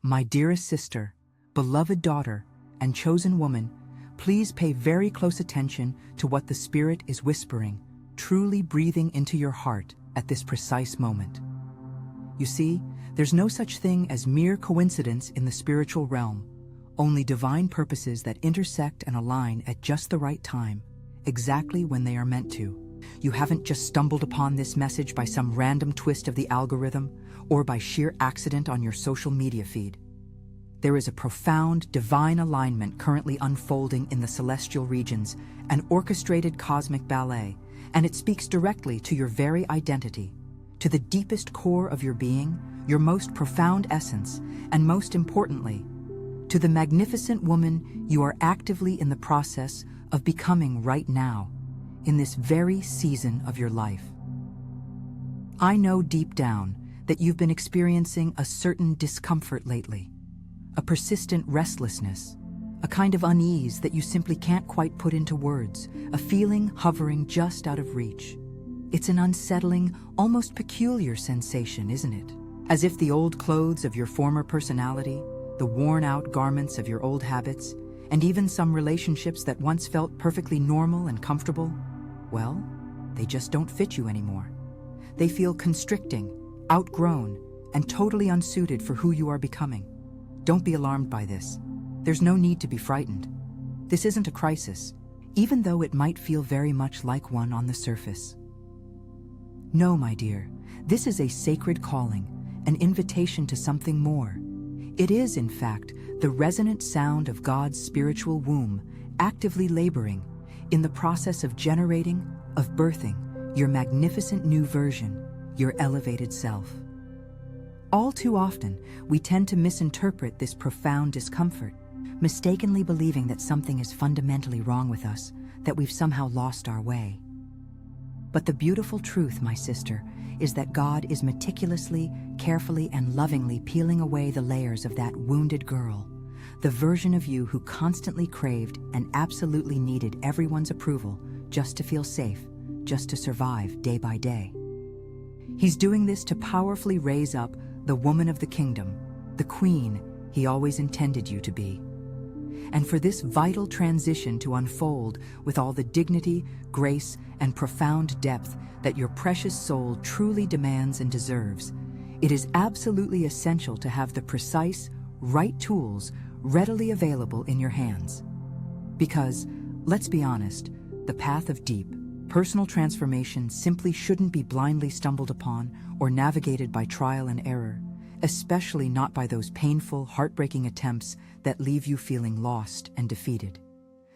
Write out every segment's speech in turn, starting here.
My dearest sister, beloved daughter, and chosen woman, please pay very close attention to what the Spirit is whispering, truly breathing into your heart at this precise moment. You see, there's no such thing as mere coincidence in the spiritual realm, only divine purposes that intersect and align at just the right time, exactly when they are meant to. You haven't just stumbled upon this message by some random twist of the algorithm or by sheer accident on your social media feed. There is a profound divine alignment currently unfolding in the celestial regions, an orchestrated cosmic ballet, and it speaks directly to your very identity, to the deepest core of your being, your most profound essence, and most importantly, to the magnificent woman you are actively in the process of becoming right now, in this very season of your life. I know deep down that you've been experiencing a certain discomfort lately, a persistent restlessness, a kind of unease that you simply can't quite put into words, a feeling hovering just out of reach. It's an unsettling, almost peculiar sensation, isn't it? As if the old clothes of your former personality, the worn-out garments of your old habits, and even some relationships that once felt perfectly normal and comfortable, well, they just don't fit you anymore. They feel constricting, outgrown, and totally unsuited for who you are becoming. Don't be alarmed by this. There's no need to be frightened. This isn't a crisis, even though it might feel very much like one on the surface. No, my dear, this is a sacred calling, an invitation to something more. It is, in fact, the resonant sound of God's spiritual womb, actively laboring, in the process of generating, of birthing, your magnificent new version, your elevated self. All too often, we tend to misinterpret this profound discomfort, mistakenly believing that something is fundamentally wrong with us, that we've somehow lost our way. But the beautiful truth, my sister, is that God is meticulously, carefully, and lovingly peeling away the layers of that wounded girl, the version of you who constantly craved and absolutely needed everyone's approval just to feel safe, just to survive day by day. He's doing this to powerfully raise up the woman of the kingdom, the queen he always intended you to be. And for this vital transition to unfold with all the dignity, grace, and profound depth that your precious soul truly demands and deserves, it is absolutely essential to have the precise, right tools readily available in your hands. Because, let's be honest, the path of deep, personal transformation simply shouldn't be blindly stumbled upon or navigated by trial and error, especially not by those painful, heartbreaking attempts that leave you feeling lost and defeated.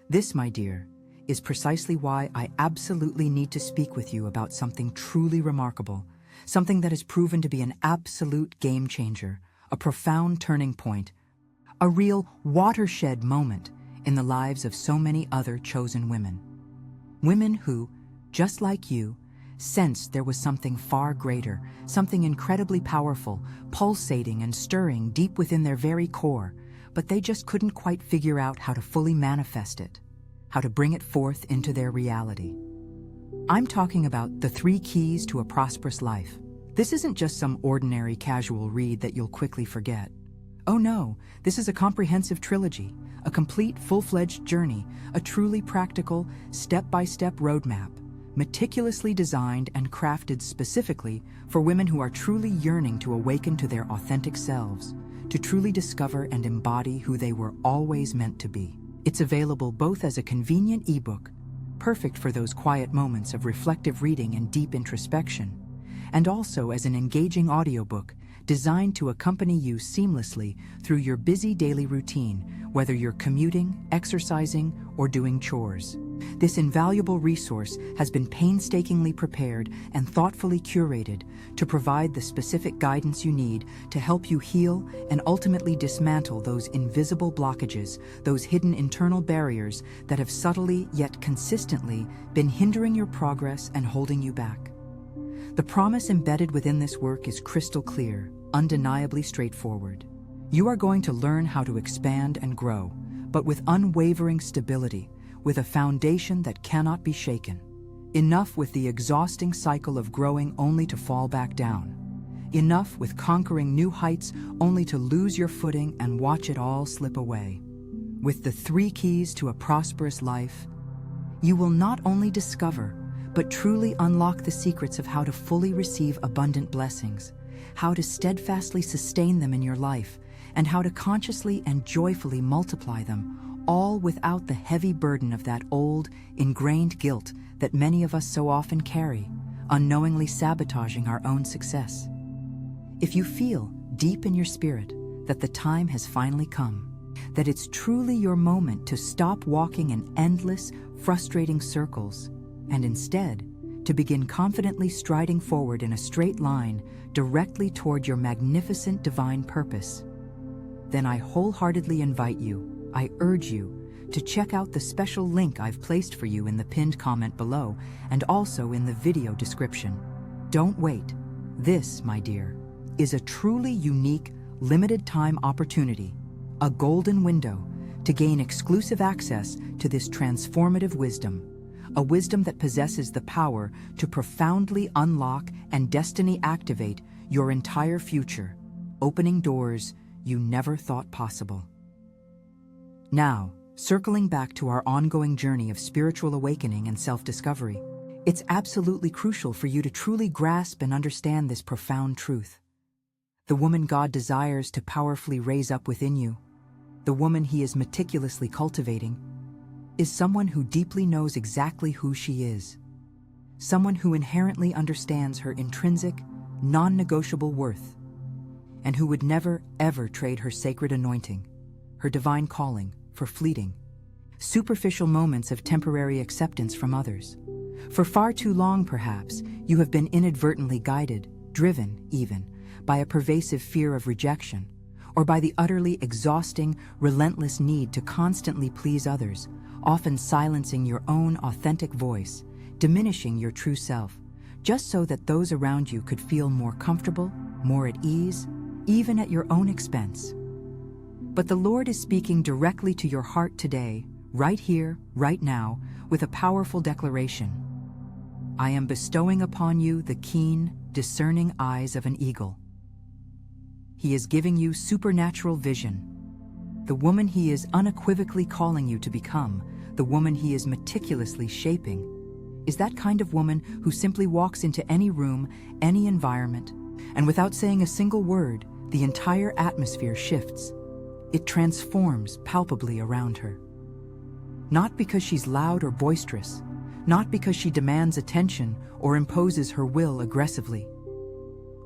This, my dear, is precisely why I absolutely need to speak with you about something truly remarkable, something that has proven to be an absolute game changer, a profound turning point, a real watershed moment in the lives of so many other chosen women. Women who, just like you, sensed there was something far greater, something incredibly powerful, pulsating and stirring deep within their very core, but they just couldn't quite figure out how to fully manifest it, how to bring it forth into their reality. I'm talking about the 3 keys to a prosperous life. This isn't just some ordinary casual read that you'll quickly forget. Oh no, this is a comprehensive trilogy, a complete full-fledged journey, a truly practical, step-by-step roadmap, meticulously designed and crafted specifically for women who are truly yearning to awaken to their authentic selves, to truly discover and embody who they were always meant to be. It's available both as a convenient ebook, perfect for those quiet moments of reflective reading and deep introspection, and also as an engaging audiobook designed to accompany you seamlessly through your busy daily routine, whether you're commuting, exercising, or doing chores. This invaluable resource has been painstakingly prepared and thoughtfully curated to provide the specific guidance you need to help you heal and ultimately dismantle those invisible blockages, those hidden internal barriers that have subtly yet consistently been hindering your progress and holding you back. The promise embedded within this work is crystal clear, undeniably straightforward. You are going to learn how to expand and grow, but with unwavering stability, with a foundation that cannot be shaken. Enough with the exhausting cycle of growing only to fall back down. Enough with conquering new heights only to lose your footing and watch it all slip away. With the 3 keys to a prosperous life, you will not only discover, but truly unlock the secrets of how to fully receive abundant blessings, how to steadfastly sustain them in your life, and how to consciously and joyfully multiply them, all without the heavy burden of that old, ingrained guilt that many of us so often carry, unknowingly sabotaging our own success. If you feel deep in your spirit that the time has finally come, that it's truly your moment to stop walking in endless, frustrating circles, and instead to begin confidently striding forward in a straight line directly toward your magnificent divine purpose, then I wholeheartedly invite you, I urge you, to check out the special link I've placed for you in the pinned comment below and also in the video description. Don't wait. This, my dear, is a truly unique, limited-time opportunity, a golden window to gain exclusive access to this transformative wisdom, a wisdom that possesses the power to profoundly unlock and destiny activate your entire future, opening doors you never thought possible. Now, circling back to our ongoing journey of spiritual awakening and self-discovery, it's absolutely crucial for you to truly grasp and understand this profound truth. The woman God desires to powerfully raise up within you, the woman He is meticulously cultivating, is someone who deeply knows exactly who she is, someone who inherently understands her intrinsic, non-negotiable worth, and who would never, ever trade her sacred anointing, her divine calling, for fleeting, superficial moments of temporary acceptance from others. For far too long, perhaps, you have been inadvertently guided, driven, even, by a pervasive fear of rejection, or by the utterly exhausting, relentless need to constantly please others, often silencing your own authentic voice, diminishing your true self, just so that those around you could feel more comfortable, more at ease, even at your own expense. But the Lord is speaking directly to your heart today, right here, right now, with a powerful declaration. I am bestowing upon you the keen, discerning eyes of an eagle. He is giving you supernatural vision. The woman He is unequivocally calling you to become, the woman He is meticulously shaping, is that kind of woman who simply walks into any room, any environment, and without saying a single word, the entire atmosphere shifts. It transforms palpably around her. Not because she's loud or boisterous, not because she demands attention or imposes her will aggressively.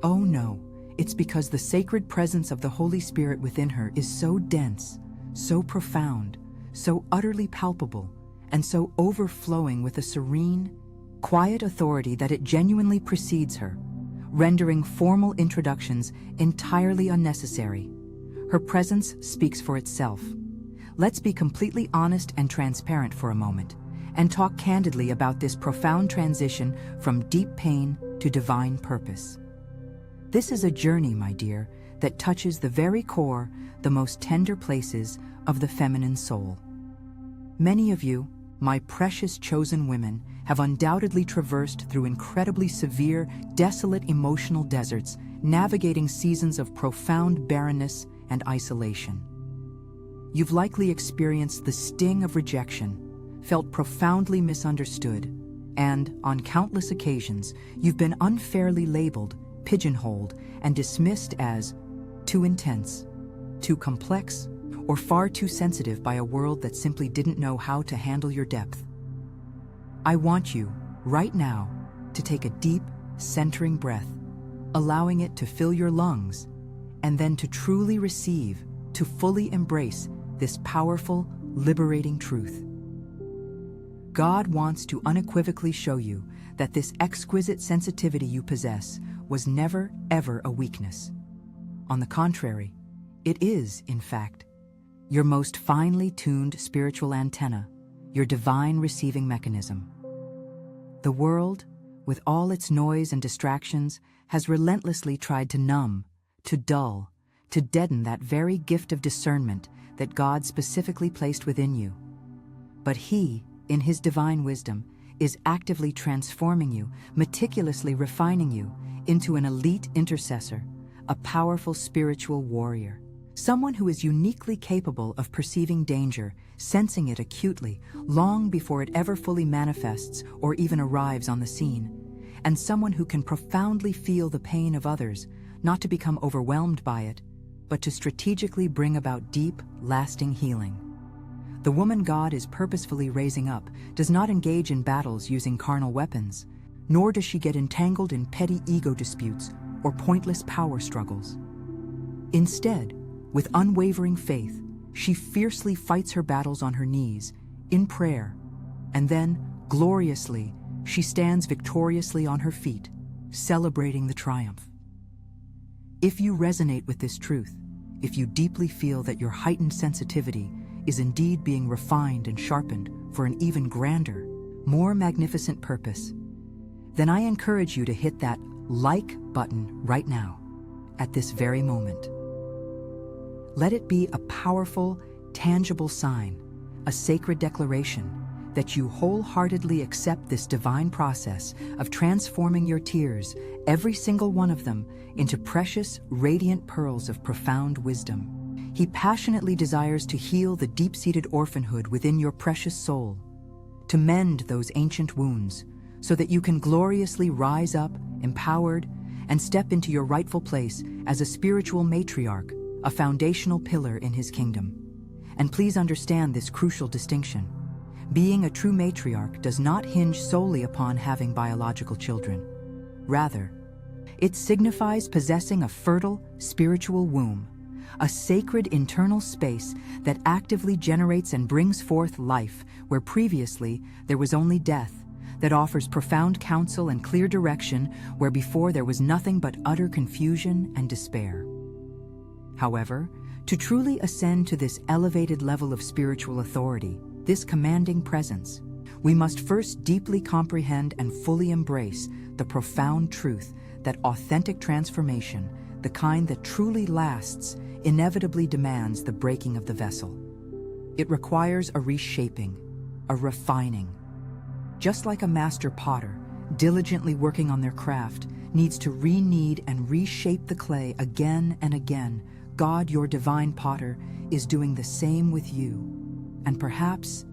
Oh no, it's because the sacred presence of the Holy Spirit within her is so dense, so profound, so utterly palpable, and so overflowing with a serene, quiet authority that it genuinely precedes her, rendering formal introductions entirely unnecessary. Her presence speaks for itself. Let's be completely honest and transparent for a moment, and talk candidly about this profound transition from deep pain to divine purpose. This is a journey, my dear, that touches the very core, the most tender places of the feminine soul. Many of you, my precious chosen women, have undoubtedly traversed through incredibly severe, desolate emotional deserts, navigating seasons of profound barrenness and isolation. You've likely experienced the sting of rejection, felt profoundly misunderstood, and, on countless occasions, you've been unfairly labeled, pigeonholed, and dismissed as too intense, too complex, or far too sensitive by a world that simply didn't know how to handle your depth. I want you, right now, to take a deep, centering breath, allowing it to fill your lungs, and then to truly receive, to fully embrace this powerful, liberating truth. God wants to unequivocally show you that this exquisite sensitivity you possess was never, ever a weakness. On the contrary, it is, in fact, your most finely tuned spiritual antenna, your divine receiving mechanism. The world, with all its noise and distractions, has relentlessly tried to numb, to dull, to deaden that very gift of discernment that God specifically placed within you. But He, in His divine wisdom, is actively transforming you, meticulously refining you into an elite intercessor, a powerful spiritual warrior. Someone who is uniquely capable of perceiving danger, sensing it acutely, long before it ever fully manifests or even arrives on the scene. And someone who can profoundly feel the pain of others, not to become overwhelmed by it, but to strategically bring about deep, lasting healing. The woman God is purposefully raising up does not engage in battles using carnal weapons, nor does she get entangled in petty ego disputes or pointless power struggles. Instead, with unwavering faith, she fiercely fights her battles on her knees, in prayer, and then, gloriously, she stands victoriously on her feet, celebrating the triumph. If you resonate with this truth, if you deeply feel that your heightened sensitivity is indeed being refined and sharpened for an even grander, more magnificent purpose, then I encourage you to hit that like button right now, at this very moment. Let it be a powerful, tangible sign, a sacred declaration that you wholeheartedly accept this divine process of transforming your tears, every single one of them, into precious, radiant pearls of profound wisdom. He passionately desires to heal the deep-seated orphanhood within your precious soul, to mend those ancient wounds, so that you can gloriously rise up, empowered, and step into your rightful place as a spiritual matriarch, a foundational pillar in his kingdom. And please understand this crucial distinction. Being a true matriarch does not hinge solely upon having biological children. Rather, it signifies possessing a fertile, spiritual womb, a sacred internal space that actively generates and brings forth life where previously there was only death, that offers profound counsel and clear direction where before there was nothing but utter confusion and despair. However, to truly ascend to this elevated level of spiritual authority, this commanding presence, we must first deeply comprehend and fully embrace the profound truth that authentic transformation, the kind that truly lasts, inevitably demands the breaking of the vessel. It requires a reshaping, a refining. Just like a master potter, diligently working on their craft, needs to re-knead and reshape the clay again and again, God, your divine potter, is doing the same with you. And perhaps,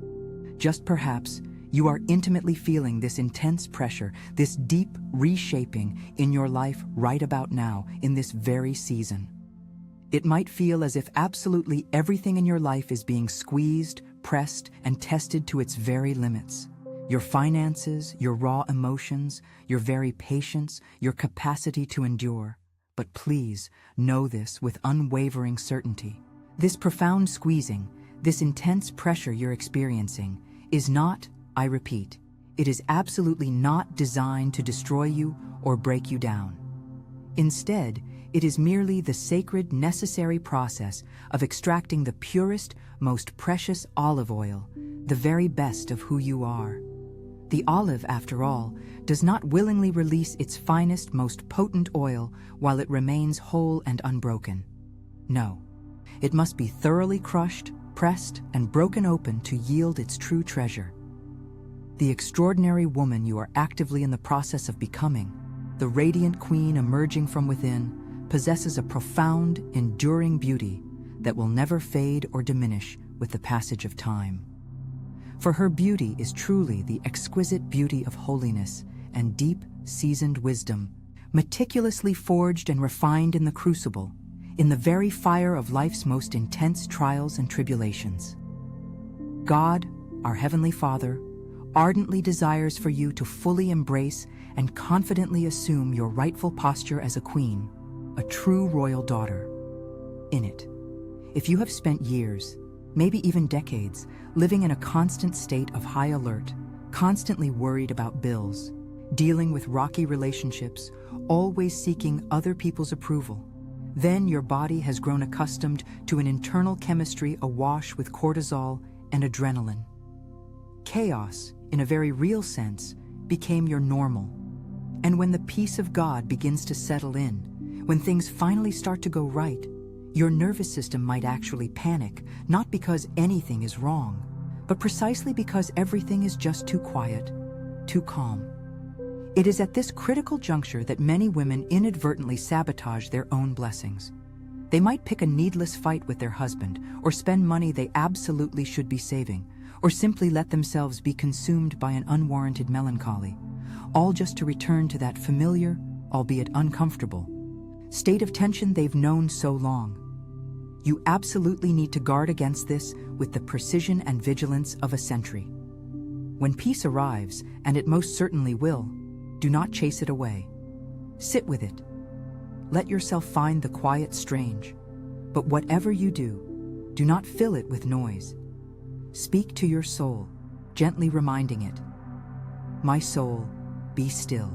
just perhaps, you are intimately feeling this intense pressure, this deep reshaping in your life right about now, in this very season. It might feel as if absolutely everything in your life is being squeezed, pressed, and tested to its very limits. Your finances, your raw emotions, your very patience, your capacity to endure. But please know this with unwavering certainty. This profound squeezing, this intense pressure you're experiencing, is not, I repeat, it is absolutely not designed to destroy you or break you down. Instead, it is merely the sacred, necessary process of extracting the purest, most precious olive oil, the very best of who you are. The olive, after all, does not willingly release its finest, most potent oil while it remains whole and unbroken. No, it must be thoroughly crushed, pressed, and broken open to yield its true treasure. The extraordinary woman you are actively in the process of becoming, the radiant queen emerging from within, possesses a profound, enduring beauty that will never fade or diminish with the passage of time. For her beauty is truly the exquisite beauty of holiness and deep, seasoned wisdom, meticulously forged and refined in the crucible, in the very fire of life's most intense trials and tribulations. God, our Heavenly Father, ardently desires for you to fully embrace and confidently assume your rightful posture as a queen, a true royal daughter. In it, if you have spent years, maybe even decades, living in a constant state of high alert, constantly worried about bills, dealing with rocky relationships, always seeking other people's approval, then your body has grown accustomed to an internal chemistry awash with cortisol and adrenaline. Chaos, in a very real sense, became your normal. And when the peace of God begins to settle in, when things finally start to go right, your nervous system might actually panic, not because anything is wrong, but precisely because everything is just too quiet. too calm. It is at this critical juncture that many women inadvertently sabotage their own blessings. They might pick a needless fight with their husband, or spend money they absolutely should be saving, or simply let themselves be consumed by an unwarranted melancholy, all just to return to that familiar, albeit uncomfortable, state of tension they've known so long. You absolutely need to guard against this with the precision and vigilance of a sentry. When peace arrives, and it most certainly will, do not chase it away. Sit with it. Let yourself find the quiet strange. But whatever you do not fill it with noise. Speak to your soul, gently reminding it, "My soul, be still.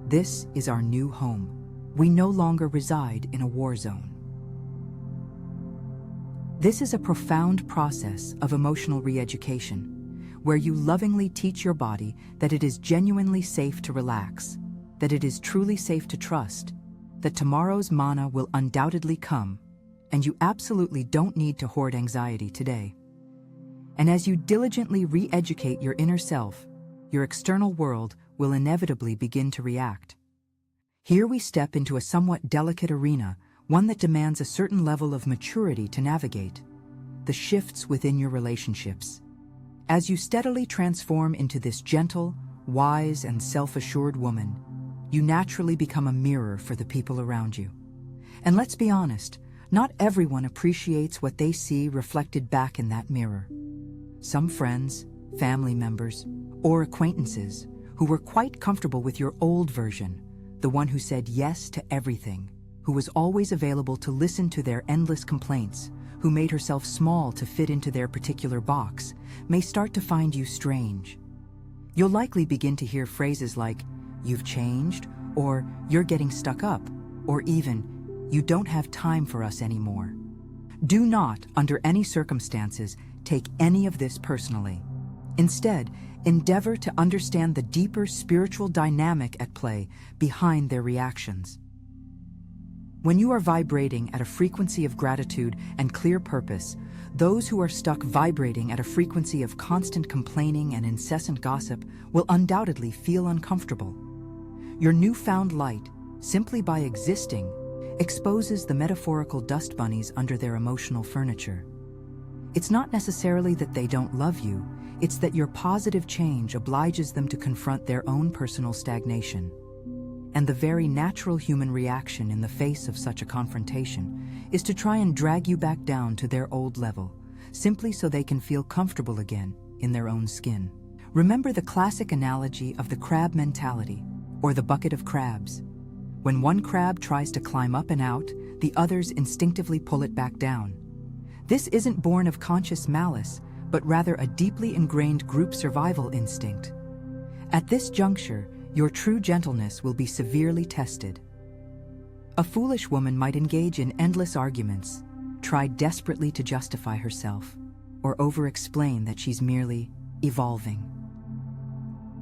This is our new home. We no longer reside in a war zone." This is a profound process of emotional re-education, where you lovingly teach your body that it is genuinely safe to relax, that it is truly safe to trust, that tomorrow's manna will undoubtedly come, and you absolutely don't need to hoard anxiety today. And as you diligently re-educate your inner self, your external world will inevitably begin to react. Here we step into a somewhat delicate arena, one that demands a certain level of maturity to navigate: the shifts within your relationships. As you steadily transform into this gentle, wise, and self-assured woman, you naturally become a mirror for the people around you. And let's be honest, not everyone appreciates what they see reflected back in that mirror. Some friends, family members, or acquaintances who were quite comfortable with your old version, the one who said yes to everything, who was always available to listen to their endless complaints, who made herself small to fit into their particular box, may start to find you strange. You'll likely begin to hear phrases like, "You've changed," or "You're getting stuck up," or even, "You don't have time for us anymore." Do not, under any circumstances, take any of this personally. Instead, endeavor to understand the deeper spiritual dynamic at play behind their reactions. When you are vibrating at a frequency of gratitude and clear purpose, those who are stuck vibrating at a frequency of constant complaining and incessant gossip will undoubtedly feel uncomfortable. Your newfound light, simply by existing, exposes the metaphorical dust bunnies under their emotional furniture. It's not necessarily that they don't love you, it's that your positive change obliges them to confront their own personal stagnation. And the very natural human reaction in the face of such a confrontation is to try and drag you back down to their old level, simply so they can feel comfortable again in their own skin. Remember the classic analogy of the crab mentality, or the bucket of crabs. When one crab tries to climb up and out, the others instinctively pull it back down. This isn't born of conscious malice, but rather a deeply ingrained group survival instinct. At this juncture, your true gentleness will be severely tested. A foolish woman might engage in endless arguments, try desperately to justify herself, or over-explain that she's merely evolving.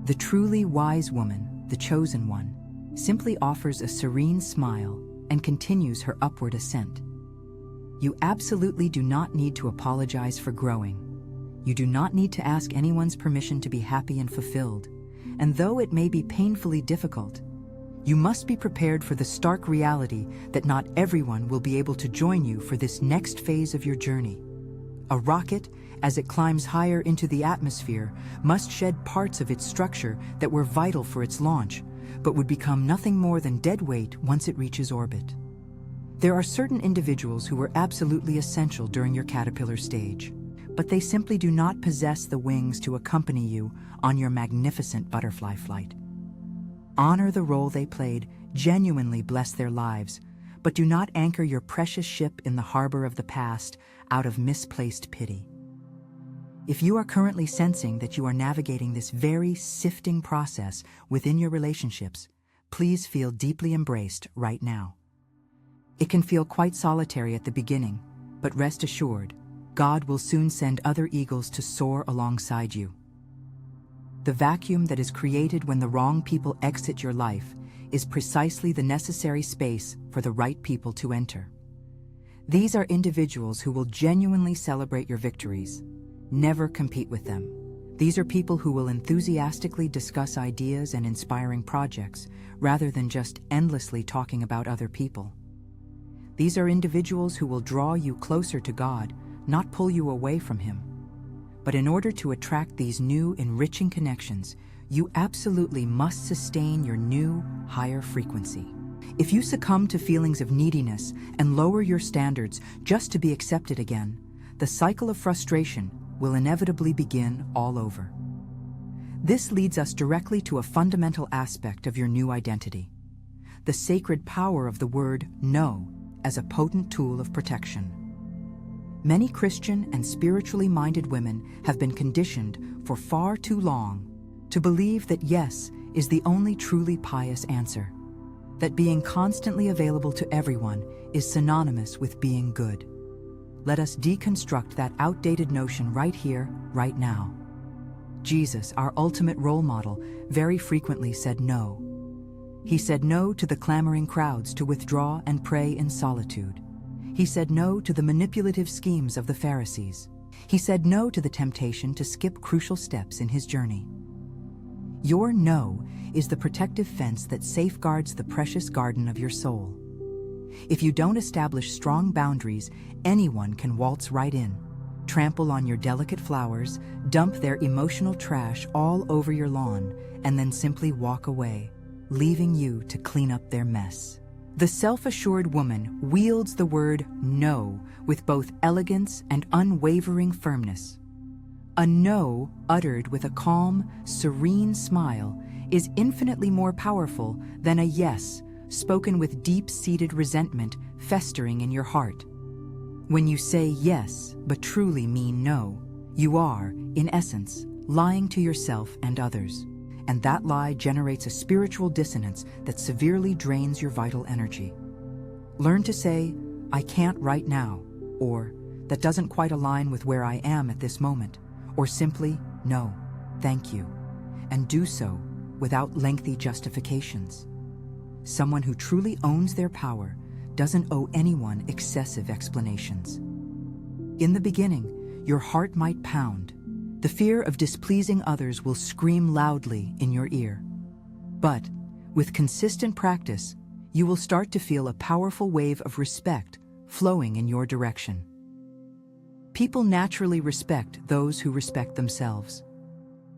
The truly wise woman, the chosen one, simply offers a serene smile and continues her upward ascent. You absolutely do not need to apologize for growing. You do not need to ask anyone's permission to be happy and fulfilled. And though it may be painfully difficult, you must be prepared for the stark reality that not everyone will be able to join you for this next phase of your journey. A rocket, as it climbs higher into the atmosphere, must shed parts of its structure that were vital for its launch, but would become nothing more than dead weight once it reaches orbit. There are certain individuals who were absolutely essential during your caterpillar stage, but they simply do not possess the wings to accompany you on your magnificent butterfly flight. Honor the role they played, genuinely bless their lives, but do not anchor your precious ship in the harbor of the past out of misplaced pity. If you are currently sensing that you are navigating this very sifting process within your relationships, please feel deeply embraced right now. It can feel quite solitary at the beginning, but rest assured, God will soon send other eagles to soar alongside you. The vacuum that is created when the wrong people exit your life is precisely the necessary space for the right people to enter. These are individuals who will genuinely celebrate your victories, never compete with them, These are people who will enthusiastically discuss ideas and inspiring projects, rather than just endlessly talking about other people. These are individuals who will draw you closer to God, not pull you away from Him. But in order to attract these new, enriching connections, you absolutely must sustain your new, higher frequency. If you succumb to feelings of neediness and lower your standards just to be accepted again, the cycle of frustration will inevitably begin all over. This leads us directly to a fundamental aspect of your new identity: the sacred power of the word no as a potent tool of protection. Many Christian and spiritually minded women have been conditioned for far too long to believe that yes is the only truly pious answer, that being constantly available to everyone is synonymous with being good. Let us deconstruct that outdated notion right here, right now. Jesus, our ultimate role model, very frequently said no. He said no to the clamoring crowds to withdraw and pray in solitude. He said no to the manipulative schemes of the Pharisees. He said no to the temptation to skip crucial steps in his journey. Your no is the protective fence that safeguards the precious garden of your soul. If you don't establish strong boundaries, anyone can waltz right in, trample on your delicate flowers, dump their emotional trash all over your lawn, and then simply walk away, leaving you to clean up their mess. The self-assured woman wields the word no with both elegance and unwavering firmness. A no uttered with a calm, serene smile is infinitely more powerful than a yes spoken with deep-seated resentment festering in your heart. When you say yes but truly mean no, you are, in essence, lying to yourself and others. And that lie generates a spiritual dissonance that severely drains your vital energy. Learn to say, "I can't right now," or "that doesn't quite align with where I am at this moment," or simply, "No, thank you," and do so without lengthy justifications. Someone who truly owns their power doesn't owe anyone excessive explanations. In the beginning, your heart might pound. The fear of displeasing others will scream loudly in your ear. But with consistent practice, you will start to feel a powerful wave of respect flowing in your direction. People naturally respect those who respect themselves.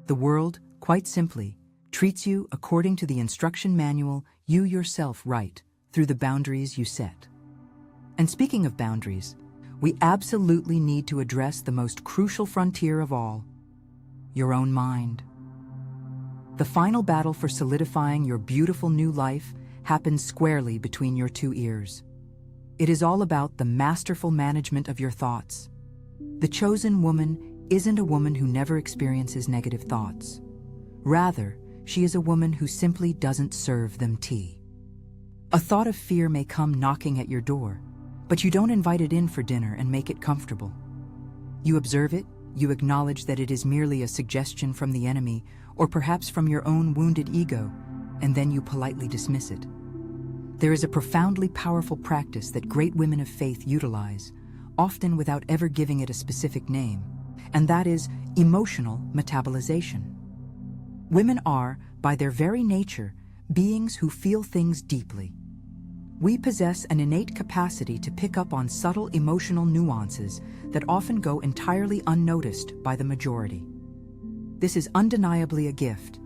The world, quite simply, treats you according to the instruction manual you yourself write through the boundaries you set. And speaking of boundaries, we absolutely need to address the most crucial frontier of all: your own mind. The final battle for solidifying your beautiful new life happens squarely between your two ears. It is all about the masterful management of your thoughts. The chosen woman isn't a woman who never experiences negative thoughts. Rather, she is a woman who simply doesn't serve them tea. A thought of fear may come knocking at your door, but you don't invite it in for dinner and make it comfortable. You observe it, you acknowledge that it is merely a suggestion from the enemy, or perhaps from your own wounded ego, and then you politely dismiss it. There is a profoundly powerful practice that great women of faith utilize, often without ever giving it a specific name, and that is emotional metabolization. Women are, by their very nature, beings who feel things deeply. We possess an innate capacity to pick up on subtle emotional nuances that often go entirely unnoticed by the majority. This is undeniably a gift,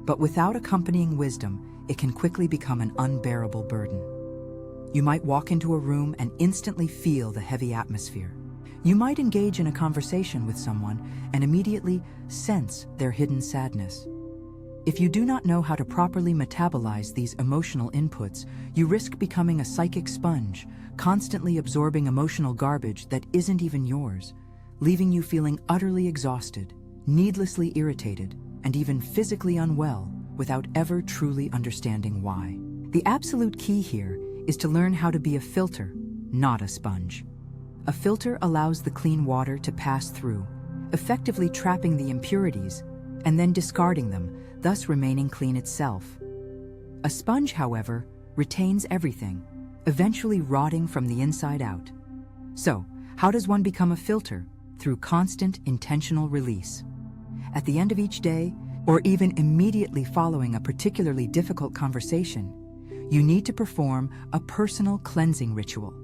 but without accompanying wisdom, it can quickly become an unbearable burden. You might walk into a room and instantly feel the heavy atmosphere. You might engage in a conversation with someone and immediately sense their hidden sadness. If you do not know how to properly metabolize these emotional inputs, you risk becoming a psychic sponge, constantly absorbing emotional garbage that isn't even yours, leaving you feeling utterly exhausted, needlessly irritated, and even physically unwell without ever truly understanding why. The absolute key here is to learn how to be a filter, not a sponge. A filter allows the clean water to pass through, effectively trapping the impurities and then discarding them, thus remaining clean itself. A sponge, however, retains everything, eventually rotting from the inside out. So, how does one become a filter? Through constant, intentional release. At the end of each day, or even immediately following a particularly difficult conversation, you need to perform a personal cleansing ritual.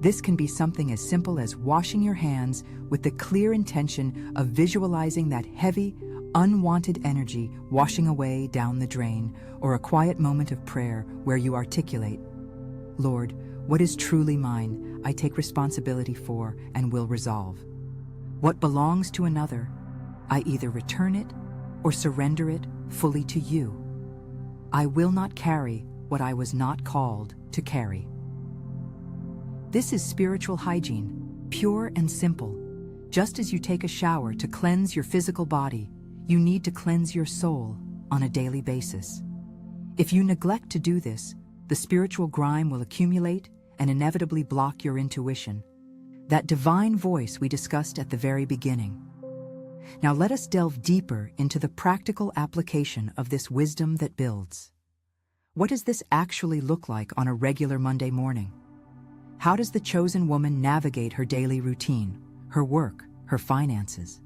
This can be something as simple as washing your hands with the clear intention of visualizing that heavy, unwanted energy washing away down the drain, or a quiet moment of prayer where you articulate, "Lord, what is truly mine, I take responsibility for and will resolve. What belongs to another, I either return it or surrender it fully to you. I will not carry what I was not called to carry." This is spiritual hygiene, pure and simple. Just as you take a shower to cleanse your physical body, you need to cleanse your soul on a daily basis. If you neglect to do this, the spiritual grime will accumulate and inevitably block your intuition, that divine voice we discussed at the very beginning. Now let us delve deeper into the practical application of this wisdom that builds. What does this actually look like on a regular Monday morning? How does the chosen woman navigate her daily routine, her work, her finances?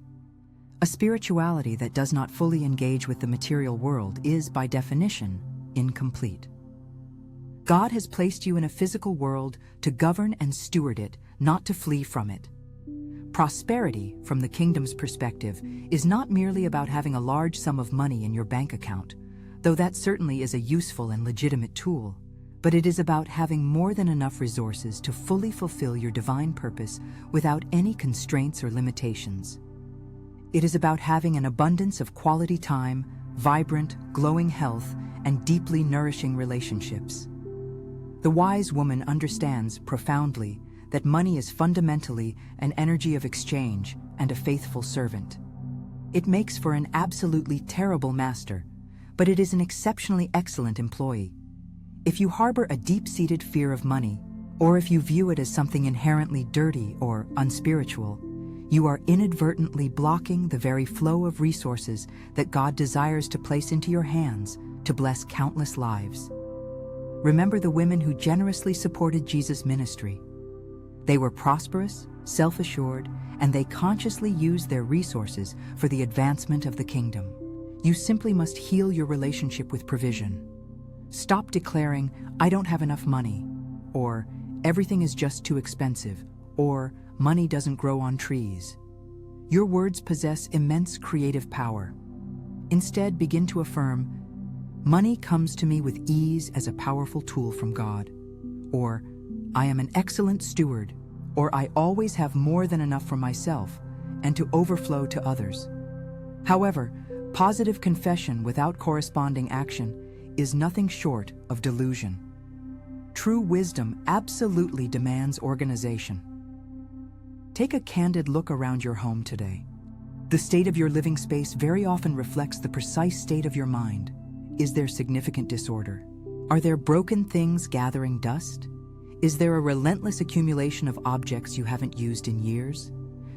A spirituality that does not fully engage with the material world is, by definition, incomplete. God has placed you in a physical world to govern and steward it, not to flee from it. Prosperity, from the kingdom's perspective, is not merely about having a large sum of money in your bank account, though that certainly is a useful and legitimate tool, but it is about having more than enough resources to fully fulfill your divine purpose without any constraints or limitations. It is about having an abundance of quality time, vibrant, glowing health, and deeply nourishing relationships. The wise woman understands profoundly that money is fundamentally an energy of exchange and a faithful servant. It makes for an absolutely terrible master, but it is an exceptionally excellent employee. If you harbor a deep-seated fear of money, or if you view it as something inherently dirty or unspiritual, you are inadvertently blocking the very flow of resources that God desires to place into your hands to bless countless lives. Remember the women who generously supported Jesus' ministry. They were prosperous, self-assured, and they consciously used their resources for the advancement of the kingdom. You simply must heal your relationship with provision. Stop declaring, "I don't have enough money," or "everything is just too expensive," or "money doesn't grow on trees." Your words possess immense creative power. Instead, begin to affirm, "Money comes to me with ease as a powerful tool from God," or "I am an excellent steward," or "I always have more than enough for myself and to overflow to others." However, positive confession without corresponding action is nothing short of delusion. True wisdom absolutely demands organization. Take a candid look around your home today. The state of your living space very often reflects the precise state of your mind. Is there significant disorder? Are there broken things gathering dust? Is there a relentless accumulation of objects you haven't used in years?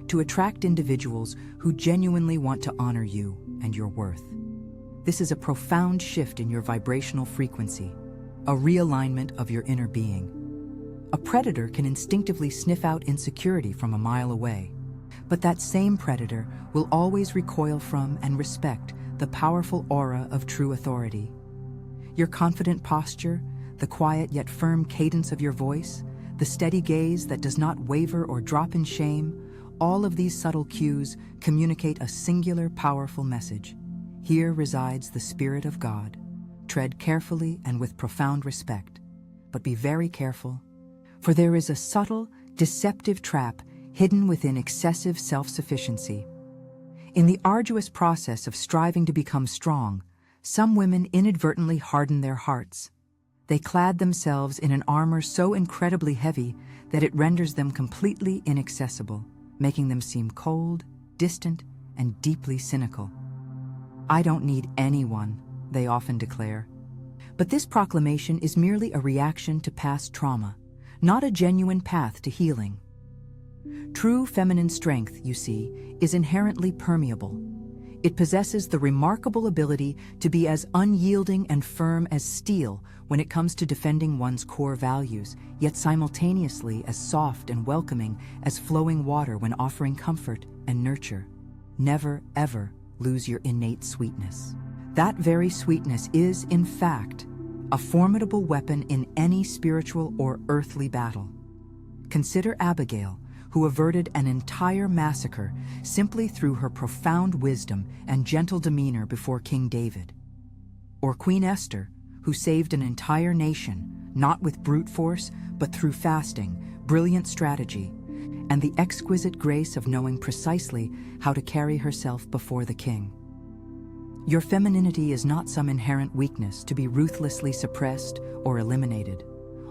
To attract individuals who genuinely want to honor you and your worth. This is a profound shift in your vibrational frequency, a realignment of your inner being. A predator can instinctively sniff out insecurity from a mile away, but that same predator will always recoil from and respect the powerful aura of true authority. Your confident posture, the quiet yet firm cadence of your voice, the steady gaze that does not waver or drop in shame, all of these subtle cues communicate a singular, powerful message. Here resides the Spirit of God. Tread carefully and with profound respect, but be very careful, for there is a subtle, deceptive trap hidden within excessive self-sufficiency. In the arduous process of striving to become strong, some women inadvertently harden their hearts. They clad themselves in an armor so incredibly heavy that it renders them completely inaccessible, making them seem cold, distant, and deeply cynical. "I don't need anyone," they often declare. But this proclamation is merely a reaction to past trauma, not a genuine path to healing. True feminine strength, you see, is inherently permeable. It possesses the remarkable ability to be as unyielding and firm as steel when it comes to defending one's core values, yet simultaneously as soft and welcoming as flowing water when offering comfort and nurture. Never, ever lose your innate sweetness. That very sweetness is, in fact, a formidable weapon in any spiritual or earthly battle. Consider Abigail, who averted an entire massacre simply through her profound wisdom and gentle demeanor before King David. Or Queen Esther, who saved an entire nation, not with brute force, but through fasting, brilliant strategy, and the exquisite grace of knowing precisely how to carry herself before the king. Your femininity is not some inherent weakness to be ruthlessly suppressed or eliminated.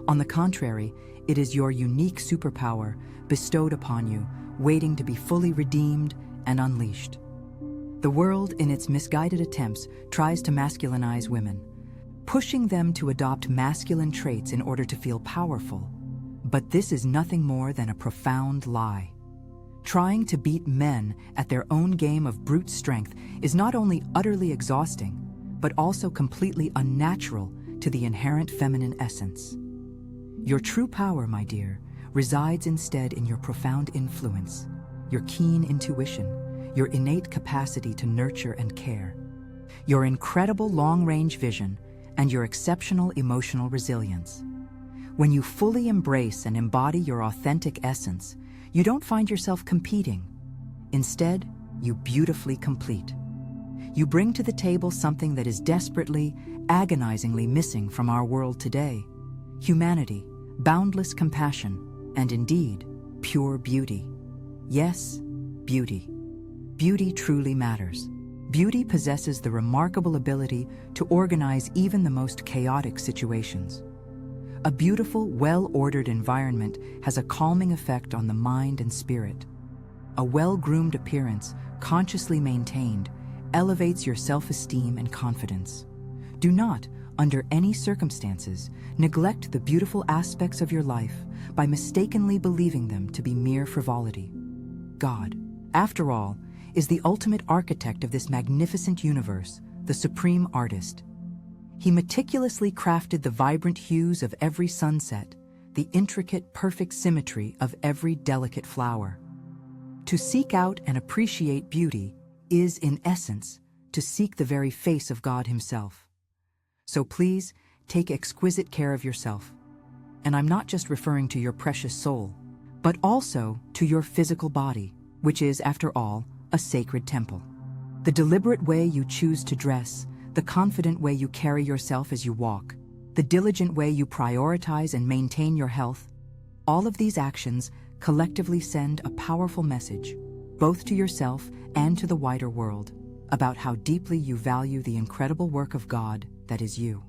On the contrary, it is your unique superpower bestowed upon you, waiting to be fully redeemed and unleashed. The world, in its misguided attempts, tries to masculinize women, pushing them to adopt masculine traits in order to feel powerful. But this is nothing more than a profound lie. Trying to beat men at their own game of brute strength is not only utterly exhausting, but also completely unnatural to the inherent feminine essence. Your true power, my dear, resides instead in your profound influence, your keen intuition, your innate capacity to nurture and care, your incredible long-range vision, and your exceptional emotional resilience. When you fully embrace and embody your authentic essence, you don't find yourself competing. Instead, you beautifully complete. You bring to the table something that is desperately, agonizingly missing from our world today: humanity, boundless compassion, and indeed, pure beauty. Yes, beauty. Beauty truly matters. Beauty possesses the remarkable ability to organize even the most chaotic situations. A beautiful, well-ordered environment has a calming effect on the mind and spirit. A well-groomed appearance, consciously maintained, elevates your self-esteem and confidence. Do not, under any circumstances, neglect the beautiful aspects of your life by mistakenly believing them to be mere frivolity. God, after all, is the ultimate architect of this magnificent universe, the supreme artist. He meticulously crafted the vibrant hues of every sunset, the intricate, perfect symmetry of every delicate flower. To seek out and appreciate beauty is, in essence, to seek the very face of God Himself. So please, take exquisite care of yourself. And I'm not just referring to your precious soul, but also to your physical body, which is, after all, a sacred temple. The deliberate way you choose to dress, the confident way you carry yourself as you walk, the diligent way you prioritize and maintain your health, all of these actions collectively send a powerful message, both to yourself and to the wider world, about how deeply you value the incredible work of God that is you.